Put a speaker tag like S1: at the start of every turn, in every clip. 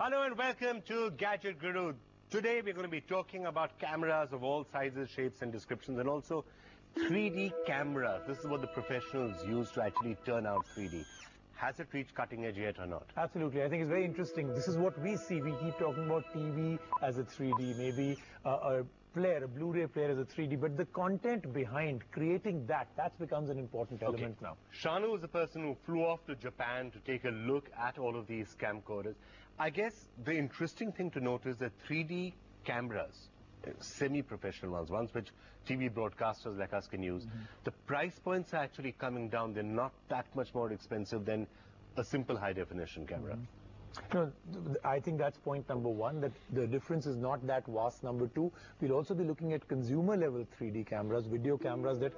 S1: Hello and welcome to Gadget Guru. Today we're going to be talking about cameras of all sizes, shapes and descriptions, and also 3D cameras. This is what the professionals use to actually turn out 3D. Has it reached cutting edge yet or not?
S2: Absolutely. I think it's very interesting. This is what we see. We keep talking about TV as a 3D, maybe a player, a Blu-ray player as a 3D, but the content behind creating that becomes an important element now.
S1: Shanu is the person who flew off to Japan to take a look at all of these camcorders. I guess the interesting thing to note is that 3D cameras, semi-professional ones which TV broadcasters like us can use, the price points are actually coming down. They're not that much more expensive than a simple high-definition camera.
S2: No, I think that's point number one, that the difference is not that vast. Number two, we'll also be looking at consumer level 3D cameras, video cameras that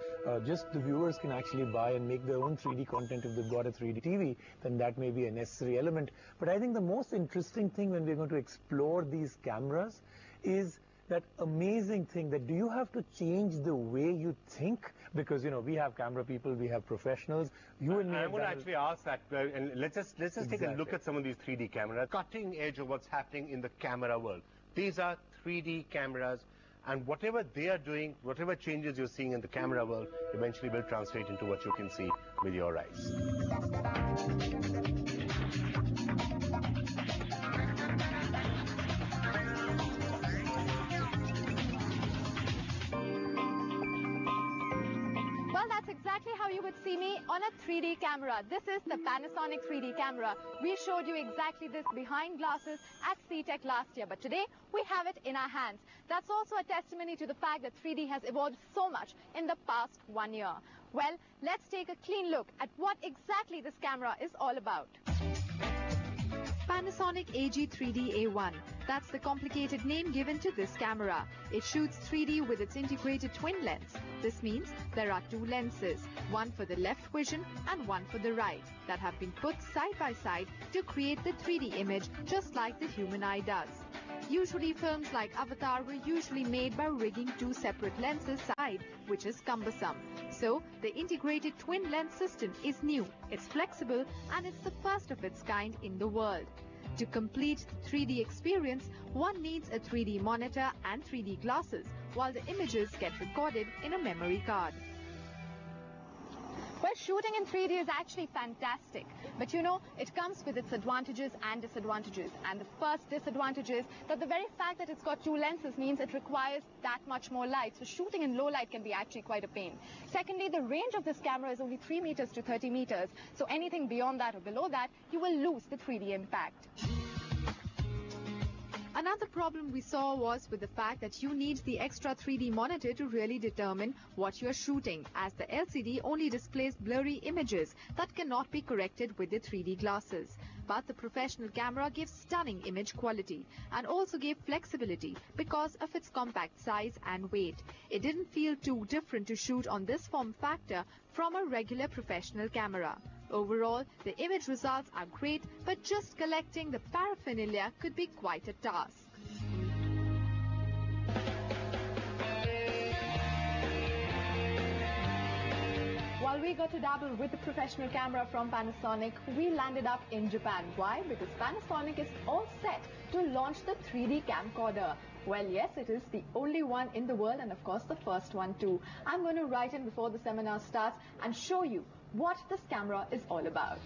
S2: just the viewers can actually buy and make their own 3D content. If they've got a 3D TV, then that may be a necessary element. But I think the most interesting thing when we're going to explore these cameras is that amazing thing that do you have to change the way you think? Because, you know, we have camera people, we have professionals. You and me.
S1: I would actually ask that, and let's just take a look at some of these 3D cameras. Cutting edge of what's happening in the camera world. These are 3D cameras, and whatever they are doing, whatever changes you're seeing in the camera world, eventually will translate into what you can see with your eyes.
S3: Exactly how you would see me on a 3D camera. This is the Panasonic 3D camera. We showed you exactly this behind glasses at CTech last year, but today we have it in our hands. That's also a testimony to the fact that 3D has evolved so much in the past 1 year. Well, let's take a clean look at what exactly this camera is all about. Panasonic AG3D-A1. That's the complicated name given to this camera. It shoots 3D with its integrated twin lens. This means there are two lenses, one for the left vision and one for the right, that have been put side by side to create the 3D image just like the human eye does. Usually films like Avatar were usually made by rigging two separate lenses side, which is cumbersome. So the integrated twin lens system is new, it's flexible, and it's the first of its kind in the world. To complete the 3D experience, one needs a 3D monitor and 3D glasses, while the images get recorded in a memory card. Well, shooting in 3D is actually fantastic, but you know, it comes with its advantages and disadvantages. And the first disadvantage is that the very fact that it's got two lenses means it requires that much more light. So shooting in low light can be actually quite a pain. Secondly, the range of this camera is only 3 meters to 30 meters. So anything beyond that or below that, you will lose the 3D impact. Another problem we saw was with the fact that you need the extra 3D monitor to really determine what you are shooting, as the LCD only displays blurry images that cannot be corrected with the 3D glasses. But the professional camera gives stunning image quality and also gave flexibility because of its compact size and weight. It didn't feel too different to shoot on this form factor from a regular professional camera. Overall, the image results are great, but just collecting the paraphernalia could be quite a task. While we got to dabble with the professional camera from Panasonic, we landed up in Japan. Why? Because Panasonic is all set to launch the 3D camcorder. Well, yes, it is the only one in the world and of course the first one too. I'm going to write in before the seminar starts and show you what this camera is all about.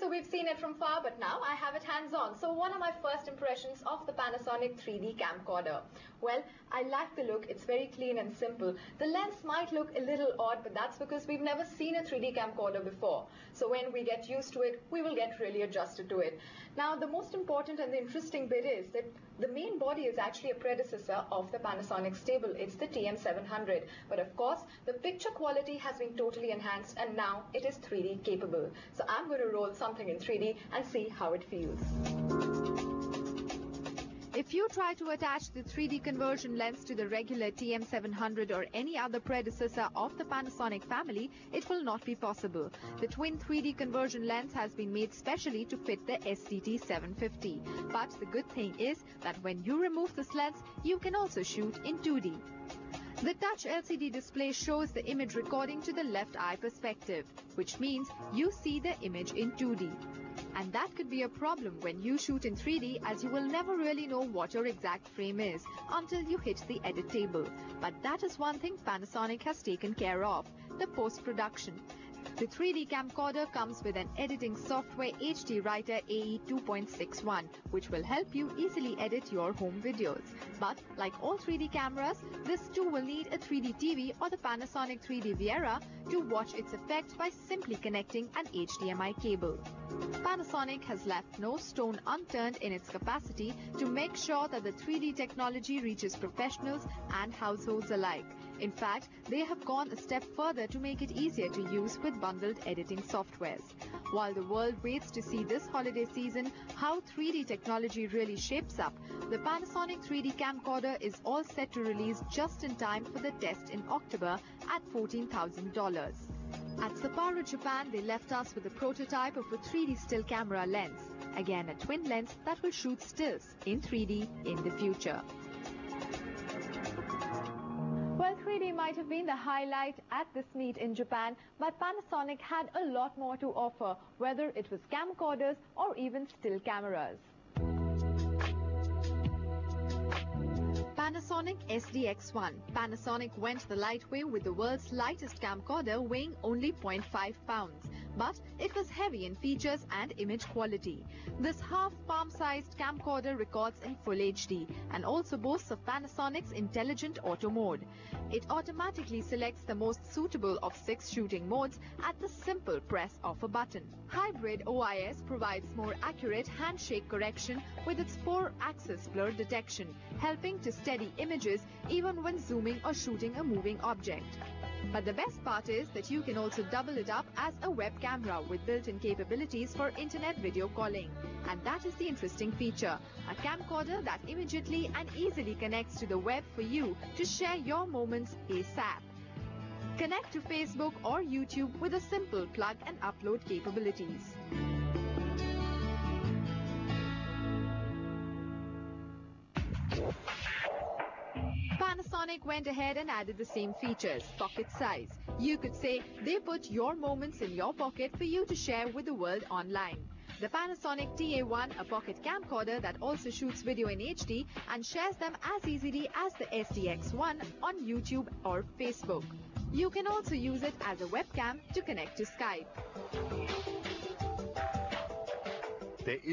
S3: so we've seen it from far, but now I have it hands-on. So what are my first impressions of the Panasonic 3D camcorder? Well, I like the look. It's very clean and simple. The lens might look a little odd, but that's because we've never seen a 3D camcorder before. So when we get used to it, we will get really adjusted to it. Now, the most important and the interesting bit is that the main body is actually a predecessor of the Panasonic stable. It's the TM700. But of course, the picture quality has been totally enhanced and now it is 3D capable. So I'm going to roll something in 3D and see how it feels. If you try to attach the 3D conversion lens to the regular TM700 or any other predecessor of the Panasonic family, it will not be possible. The twin 3D conversion lens has been made specially to fit the SCT750. But the good thing is that when you remove this lens, you can also shoot in 2D. The touch LCD display shows the image recording to the left eye perspective, which means you see the image in 2D. And that could be a problem when you shoot in 3D, as you will never really know what your exact frame is until you hit the edit table. But that is one thing Panasonic has taken care of, the post-production. The 3D camcorder comes with an editing software HD Writer AE 2.61, which will help you easily edit your home videos. But like all 3D cameras, this too will need a 3D TV or the Panasonic 3D Viera to watch its effect by simply connecting an HDMI cable. Panasonic has left no stone unturned in its capacity to make sure that the 3D technology reaches professionals and households alike. In fact, they have gone a step further to make it easier to use with bundled editing softwares. While the world waits to see this holiday season how 3D technology really shapes up, the Panasonic 3D camcorder is all set to release just in time for the test in October at $14,000. At Sapporo, Japan, they left us with a prototype of a 3D still camera lens. Again, a twin lens that will shoot stills in 3D in the future. Well, 3D might have been the highlight at this meet in Japan, but Panasonic had a lot more to offer, whether it was camcorders or even still cameras. Panasonic SDX1. Panasonic went the light way with the world's lightest camcorder weighing only 0.5 pounds. But it was heavy in features and image quality. This half-palm-sized camcorder records in Full HD and also boasts of Panasonic's intelligent auto mode. It automatically selects the most suitable of 6 shooting modes at the simple press of a button. Hybrid OIS provides more accurate handshake correction with its 4-axis blur detection, helping to steady images even when zooming or shooting a moving object. But the best part is that you can also double it up as a web camera with built-in capabilities for internet video calling. And that is the interesting feature, a camcorder that immediately and easily connects to the web for you to share your moments ASAP. Connect to Facebook or YouTube with a simple plug and upload capabilities. Panasonic went ahead and added the same features, pocket size. You could say they put your moments in your pocket for you to share with the world online. The Panasonic TA1, a pocket camcorder that also shoots video in HD and shares them as easily as the SDX1 on YouTube or Facebook. You can also use it as a webcam to connect to Skype.
S1: There is